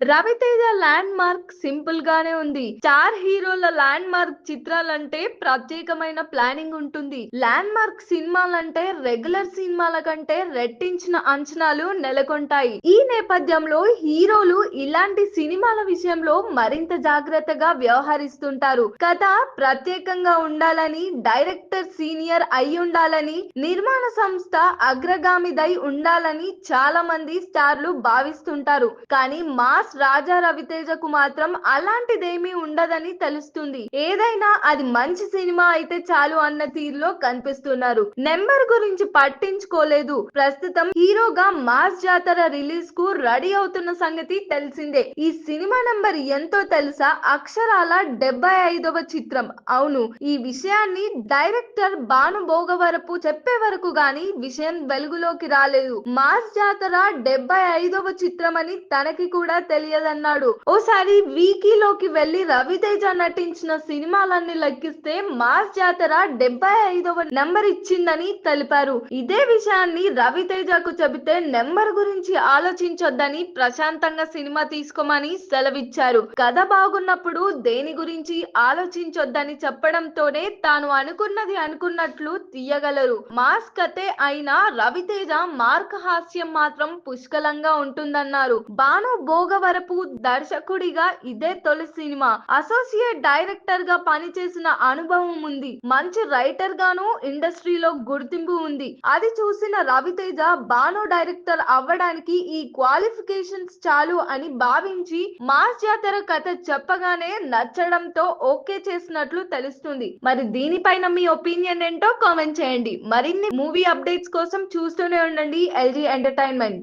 Raviteja land mark simple గానే ఉంది. Star హీరోల ల్యాండ్ మార్క్ చిత్రాలంటే ప్రత్యేకమైన ప్లానింగ్ ఉంటుంది. ల్యాండ్ మార్క్ సినిమాలంటే రెగ్యులర్ సినిమాల కంటే రెట్టించిన అంచనాలు నెలకొంటాయి. ఈ నేపథ్యంలో హీరోలు ఇలాంటి సినిమాల విషయంలో మరింత జాగ్రత్తగా వ్యవహరిస్తుంటారు. కథ ప్రత్యేకంగా ఉండాలని, డైరెక్టర్ సీనియర్ అయి ఉండాలని, నిర్మాణ సంస్థ అగ్రగామిదై ఉండాలని చాలా మంది స్టార్లు భావిస్తుంటారు. కానీ మాస్ రాజా రవితేజకు మాత్రం అలాంటిదేమీ ఉండదని తెలుస్తుంది. ఏదైనా అది మంచి సినిమా అయితే చాలు అన్న తీరులో కనిపిస్తున్నారు. నెంబర్ గురించి పట్టించుకోలేదు. ప్రస్తుతం హీరోగా మాస్ జాతర రిలీజ్ కు రెడీ అవుతున్న సంగతి తెలిసిందే. ఈ సినిమా నెంబర్ ఎంతో తెలుసా? అక్షరాల 75వ చిత్రం. అవును, ఈ విషయాన్ని డైరెక్టర్ భాను భోగవరపు చెప్పే వరకు గాని విషయం వెలుగులోకి రాలేదు. మాస్ జాతర 75వ చిత్రం అని తనకి కూడా తెలియదన్నాడు. ఓసారి వీకీలోకి వెళ్లి రవితేజ నటించిన సినిమాలన్నీ లెక్కిస్తే మాస్ జాతర 75వ నెంబర్ ఇచ్చిందని తెలిపారు. ఇదే విషయాన్ని రవితేజకు చెబితే నెంబర్ గురించి ఆలోచించొద్దని, ప్రశాంతంగా సినిమా తీసుకోమని సెలవిచ్చారు. కథ బాగున్నప్పుడు దేని గురించి ఆలోచించొద్దని చెప్పడంతోనే తాను అనుకున్నది అనుకున్నట్లు తీయగలరు. మాస్ కథే అయినా రవితేజ మార్క్ హాస్యం మాత్రం పుష్కలంగా ఉంటుందన్నారు. భాను భోగవరపు దర్శకుడిగా ఇదే తొలి సినిమా. అసోసియేట్ డైరెక్టర్ గా పనిచేసిన అనుభవం ఉంది. మంచి రైటర్ గాను ఇండస్ట్రీలో గుర్తింపు ఉంది. అది చూసిన రవితేజ భాను డైరెక్టర్ అవ్వడానికి ఈ క్వాలిఫికేషన్స్ చాలు అని భావించి మాస్ జాతర కథ చెప్పగానే నచ్చడంతో ఓకే చేసినట్లు తెలుస్తుంది. మరి దీనిపైన మీ ఒపీనియన్ ఏంటో కామెంట్ చేయండి. మరిన్ని మూవీ అప్డేట్స్ కోసం చూస్తూనే ఉండండి LG ఎంటర్టైన్మెంట్.